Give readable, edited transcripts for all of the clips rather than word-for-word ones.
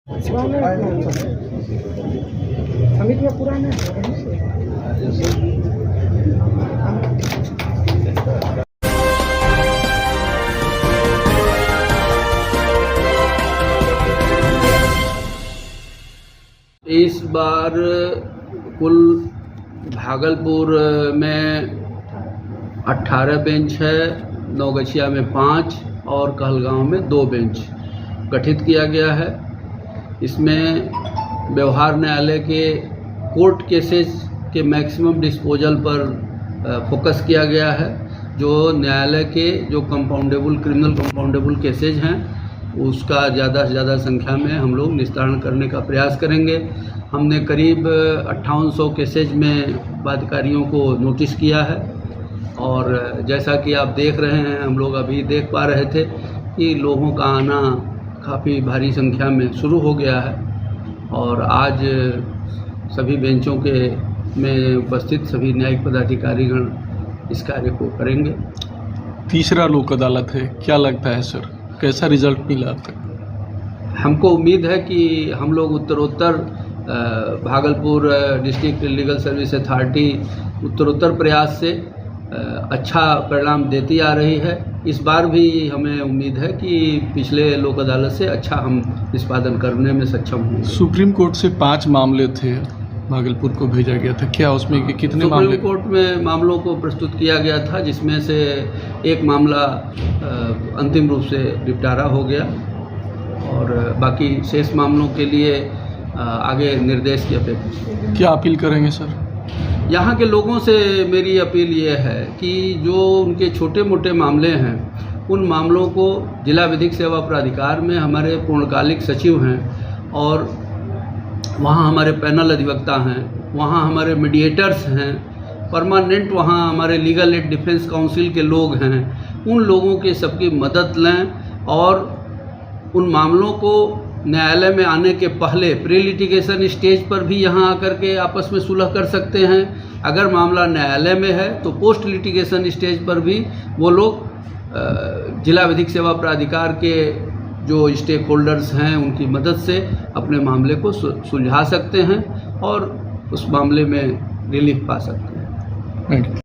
अमित में पुराना इस बार कुल भागलपुर में 18 बेंच है, नवगछिया में 5 और कहलगांव में 2 बेंच गठित किया गया है। इसमें व्यवहार न्यायालय के कोर्ट केसेस के मैक्सिमम डिस्पोजल पर फोकस किया गया है। जो न्यायालय के जो कंपाउंडेबल क्रिमिनल कंपाउंडेबल केसेज हैं उसका ज़्यादा से ज़्यादा संख्या में हम लोग निस्तारण करने का प्रयास करेंगे। हमने करीब 5800 केसेज में बाध्यकारियों को नोटिस किया है और जैसा कि आप देख रहे हैं, हम लोग अभी देख पा रहे थे कि लोगों का आना काफ़ी भारी संख्या में शुरू हो गया है और आज सभी बेंचों के में उपस्थित सभी न्यायिक पदाधिकारीगण इस कार्य को करेंगे। तीसरा लोक अदालत है, क्या लगता है सर, कैसा रिजल्ट मिला अब तक? हमको उम्मीद है कि हम लोग उत्तरोत्तर Bhagalpur district legal service authority उत्तरोत्तर प्रयास से अच्छा परिणाम देती आ रही है। इस बार भी हमें उम्मीद है कि पिछले लोक अदालत से अच्छा हम निष्पादन करने में सक्षम होंगे। सुप्रीम कोर्ट से 5 मामले थे, भागलपुर को भेजा गया था, क्या उसमें कितने मामले? सुप्रीम कोर्ट में मामलों को प्रस्तुत किया गया था, जिसमें से एक मामला अंतिम रूप से निपटारा हो गया और बाकी शेष मामलों के लिए आगे निर्देश की अपेक्षा। क्या अपील करेंगे सर? यहाँ के लोगों से मेरी अपील ये है कि जो उनके छोटे मोटे मामले हैं उन मामलों को जिला विधिक सेवा प्राधिकार में हमारे पूर्णकालिक सचिव हैं और वहाँ हमारे पैनल अधिवक्ता हैं, वहाँ हमारे मीडिएटर्स हैं, परमानेंट वहाँ हमारे लीगल एड डिफेंस काउंसिल के लोग हैं, उन लोगों के सबकी मदद लें और उन मामलों को न्यायालय में आने के पहले प्री लिटिगेशन स्टेज पर भी यहाँ आकर के आपस में सुलह कर सकते हैं। अगर मामला न्यायालय में है तो पोस्ट लिटिगेशन स्टेज पर भी वो लोग जिला विधिक सेवा प्राधिकार के जो स्टेक होल्डर्स हैं उनकी मदद से अपने मामले को सुलझा सकते हैं और उस मामले में रिलीफ पा सकते हैं।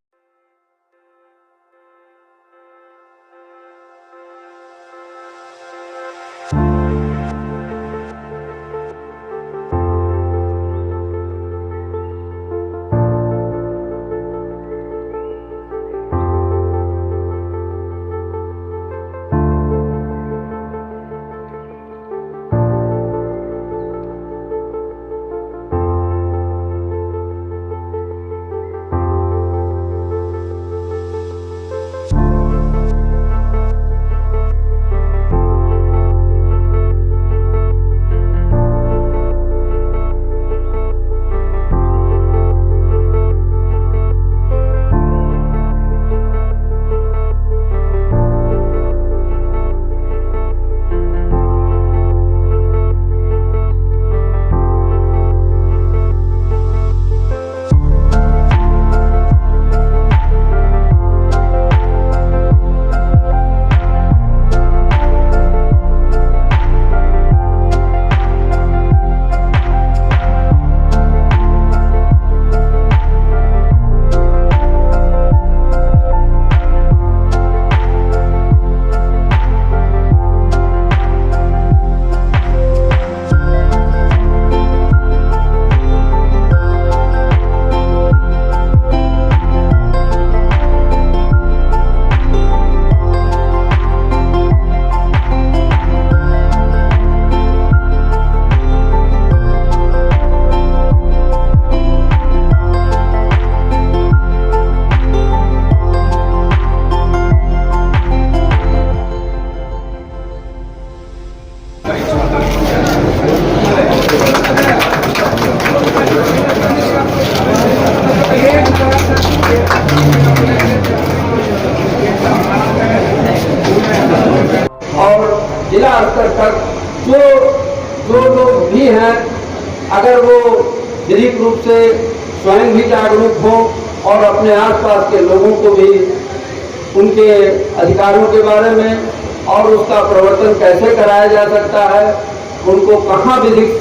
जिला स्तर तक जो लोग भी हैं, अगर वो विधिक रूप से स्वयं भी जागरूक हों और अपने आसपास के लोगों को भी उनके अधिकारों के बारे में और उसका प्रवर्तन कैसे कराया जा सकता है उनको कहाँ विधिक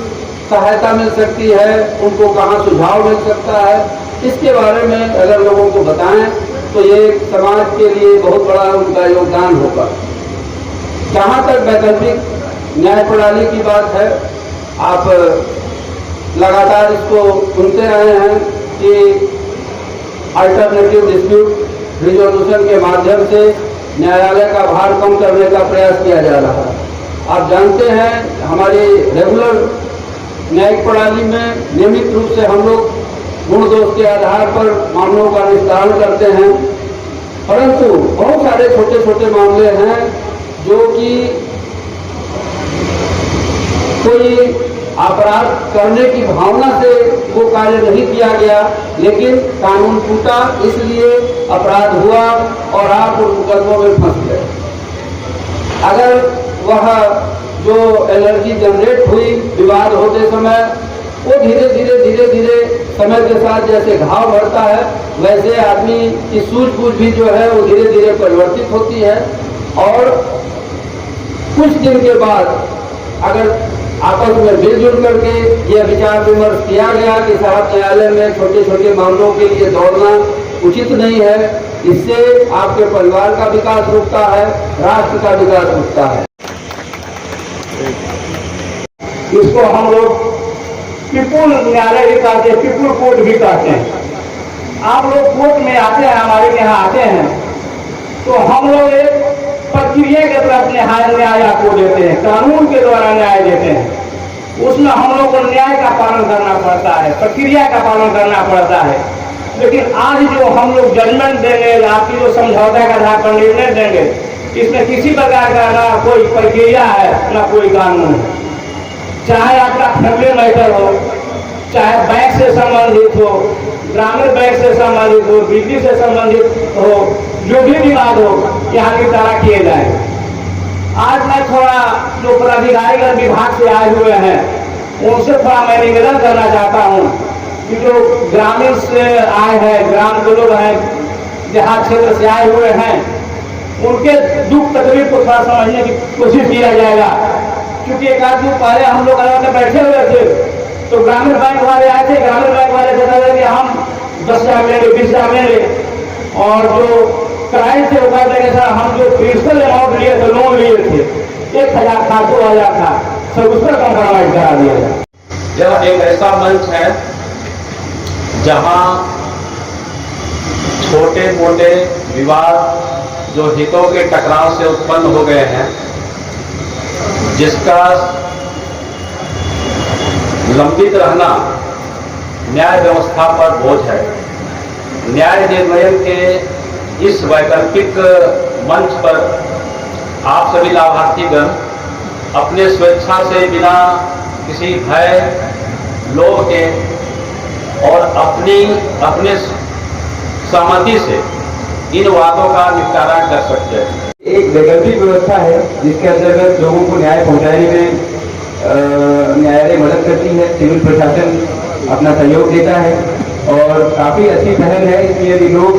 सहायता मिल सकती है, उनको कहाँ सुझाव मिल सकता है, इसके बारे में अगर लोगों को बताएं तो ये समाज के लिए बहुत बड़ा उनका योगदान होगा। जहाँ तक वैकल्पिक न्याय प्रणाली की बात है, आप लगातार इसको सुनते रहे हैं कि अल्टरनेटिव डिस्प्यूट रिजोल्यूशन के माध्यम से न्यायालय का भार कम करने का प्रयास किया जा रहा है। आप जानते हैं हमारी रेगुलर न्यायिक प्रणाली में नियमित रूप से हम लोग गुण दोष के आधार पर मामलों का निस्तारण करते हैं, परंतु बहुत सारे छोटे छोटे मामले हैं जो कि कोई अपराध करने की भावना से वो कार्य नहीं किया गया, लेकिन कानून टूटा इसलिए अपराध हुआ और आप उन मुकदमों में फंस गए। अगर वह जो एलर्जी जनरेट हुई विवाद होते समय, वो धीरे धीरे समय के साथ जैसे घाव बढ़ता है, वैसे आदमी की सूझबूझ भी जो है वो धीरे धीरे परिवर्तित होती है। और कुछ दिन के बाद अगर आपस में मिलजुल करके यह विचार विमर्श किया गया कि साहब न्यायालय में छोटे छोटे मामलों के लिए दौड़ना उचित नहीं है, इससे आपके परिवार का विकास रुकता है, राष्ट्र का विकास रुकता है। इसको हम लोग पीपुल न्यायालय भी कहते हैं, पीपुल कोर्ट भी कहते हैं। आप लोग कोर्ट में आते हैं, हमारे यहाँ आते हैं, तो हम लोग एक प्रक्रिया के तहत न्याय आपको देते हैं, कानून के द्वारा न्याय देते हैं। उसमें हम लोग को न्याय का पालन करना पड़ता है, प्रक्रिया का पालन करना पड़ता है। लेकिन आज जो हम लोग जजमेंट देंगे, आपकी जो समझौता के आधार पर निर्णय देंगे, इसमें किसी प्रकार का ना कोई प्रक्रिया है ना कोई कानून है। चाहे आपका फैमिली मैटर हो, चाहे बैंक से संबंधित हो, ग्रामीण बैंक से संबंधित हो, बिजली से संबंधित हो, जो भी विवाद हो यहाँ की तरह किए जाए। आज मैं थोड़ा जो प्राधिकारिक विभाग से आए हुए हैं उनसे थोड़ा मैं निवेदन करना चाहता हूँ कि जो ग्रामीण से आए हैं, ग्राम के लोग हैं, जहाँ क्षेत्र से आए हुए हैं, उनके दुख तकलीफ को थोड़ा समझने की कोशिश किया जाएगा। क्योंकि एक आध दिन पहले हम लोग अलग में बैठे हुए थे, तो ग्रामीण बैंक वाले आए थे, ग्रामीण बैंक वाले कहते थे कि हम 10,000 लेंगे, 20,000 लेंगे, और जो क्लाइंट थे वो कहते हैं सर हम जो प्रिंसिपल अमाउंट लिए थे, लोन लिए थे 1,000 था, 2,000 था, सर उस पर कॉम्प्रोमाइज करा दिया जाए। यह एक ऐसा मंच है जहां छोटे मोटे विवाद जो हितों के टकराव से उत्पन्न हो गए हैं, जिसका लंबित रहना न्याय व्यवस्था पर बोझ है। न्याय निर्णय के इस वैकल्पिक मंच पर आप सभी लाभार्थीगण अपने स्वेच्छा से, बिना किसी भय, लोभ के और अपने सहमति से इन वादों का निपटारा कर सकते हैं। एक वैकल्पिक व्यवस्था है जिसके अंतर्गत लोगों को न्याय पहुंचाने में न्यायालय मदद करती है, सिविल प्रशासन अपना सहयोग देता है और काफ़ी अच्छी पहल है। इसलिए यदि लोग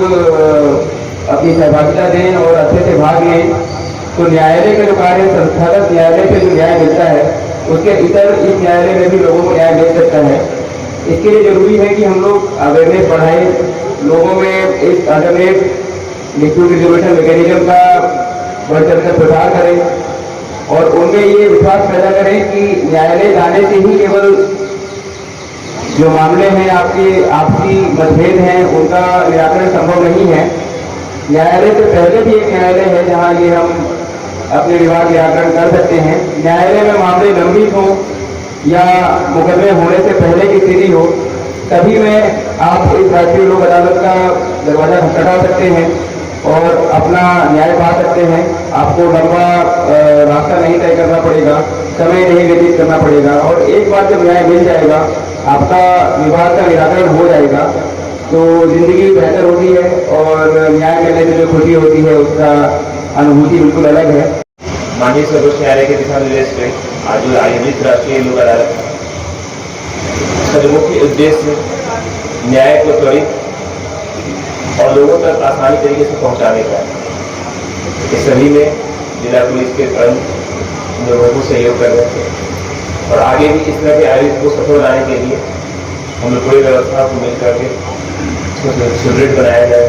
अपनी सहभागिता दें और अच्छे से भाग लें तो न्यायालय का जो कार्य संस्थागत न्यायालय से जो न्याय मिलता है उसके इतर इस न्यायालय में भी लोगों को न्याय मिल सकता है। इसके लिए जरूरी है कि हम लोग अवेयरनेस बढ़ाएं, लोगों में इस अल्टरनेट डिस्प्यूट रिजोल्यूशन मैकेनिज्म का बढ़ चढ़कर प्रचार करें और उनमें ये विश्वास पैदा करें कि न्यायालय जाने से ही केवल जो मामले हैं, आपके आपसी मतभेद हैं, उनका निराकरण संभव नहीं है। न्यायालय से पहले भी एक न्यायालय है जहां ये हम अपने विवाद निराकरण कर सकते हैं। न्यायालय में मामले लंबित हो या मुकदमे होने से पहले की स्थिति हो, तभी में आप इस राष्ट्रीय लोक अदालत का दरवाजा खटखटा सकते हैं और अपना न्याय पा सकते हैं। आपको लंबा रास्ता नहीं तय करना पड़ेगा, समय नहीं व्यतीत करना पड़ेगा और एक बार जब न्याय मिल जाएगा, आपका विवाद का निराकरण हो जाएगा, तो जिंदगी बेहतर होती है और न्याय मिलने से जो खुशी होती है उसका अनुभूति बिल्कुल अलग है। माननीय सर्वोच्च न्यायालय के दिशा निर्देश में आज आयोजित राष्ट्रीय लोक अदालत का मुख्य उद्देश्य न्याय को त्वरित और लोगों तक आसानी तरीके से पहुंचाने का है। इस सभी में जिला पुलिस के प्रमुख लोगों को सहयोग कर रहे थे। और आगे भी इस तरह के आयोजन को सफल बनाने के लिए हम लोग पूरी व्यवस्था को मिल करके इसको सुदृढ़ बनाया जाए।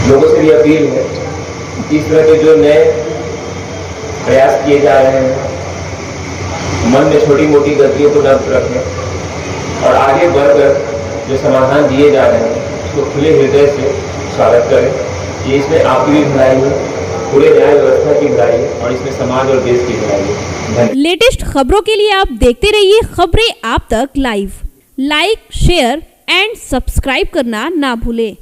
लोगों से भी अपील है कि इस तरह के जो नए प्रयास किए जा रहे हैं, मन में छोटी मोटी गलतियों को न रखें और आगे बढ़कर जो समाधान दिए जा रहे हैं उसको खुले हृदय से स्वागत करें कि इसमें आपकी भी भलाई है, पूरे न्याय व्यवस्था की भलाई है और इसमें समाज और देश की भलाई है। लेटेस्ट खबरों के लिए आप देखते रहिए खबरें आप तक live. Like, share and subscribe करना ना भूलें।